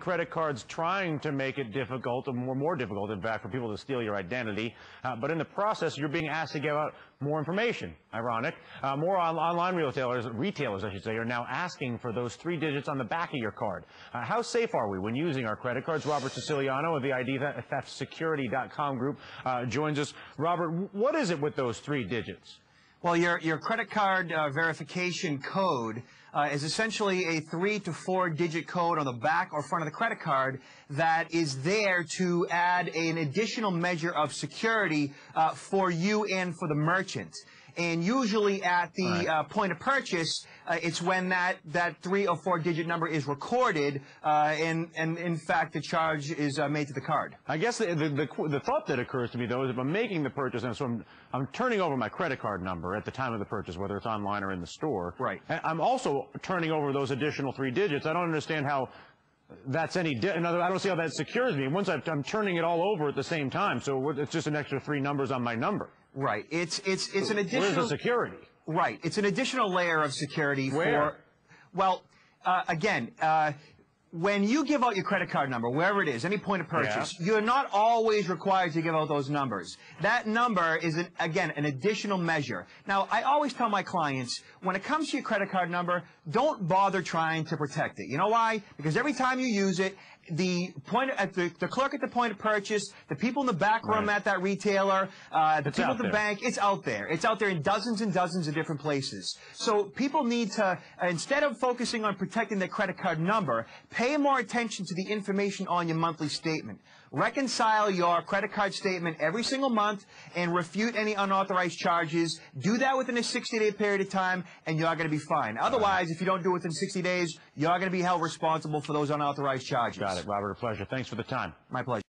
Credit cards trying to make it difficult, or more difficult, in fact, for people to steal your identity. But in the process, you're being asked to give out more information. Ironic. More online retailers, I should say, are now asking for those 3 digits on the back of your card. How safe are we when using our credit cards? Robert Siciliano of the IDTheftSecurity.com group joins us. Robert, what is it with those 3 digits? Well, your credit card verification code is essentially a 3 to 4 digit code on the back or front of the credit card that is there to add an additional measure of security for you and for the merchant. And usually at the point of purchase, it's when that 3 or 4 digit number is recorded, and in fact the charge is made to the card. I guess the thought that occurs to me, though, is if I'm making the purchase, and so I'm turning over my credit card number at the time of the purchase, whether it's online or in the store. Right. I'm also turning over those additional 3 digits. I don't understand how that's any I don't see how that secures me. Once I'm turning it all over at the same time, so it's just an extra 3 numbers on my number. Right. It's an additional. Where's the security? Right. It's an additional layer of security. Where? Well, again, when you give out your credit card number, wherever it is, any point of purchase, you're not always required to give out those numbers. That number is, again, an additional measure. Now, I always tell my clients, when it comes to your credit card number, don't bother trying to protect it. You know why? Because every time you use it, the clerk at the point of purchase, the people in the back room at that retailer, the people at the bank, it's out there. It's out there in dozens and dozens of different places. So people need to, instead of focusing on protecting their credit card number, pay more attention to the information on your monthly statement. Reconcile your credit card statement every single month and refute any unauthorized charges. Do that within a 60-day period of time, and you're going to be fine. Otherwise, if you don't do it within 60 days, you're going to be held responsible for those unauthorized charges. Got it, Robert. A pleasure. Thanks for the time. My pleasure.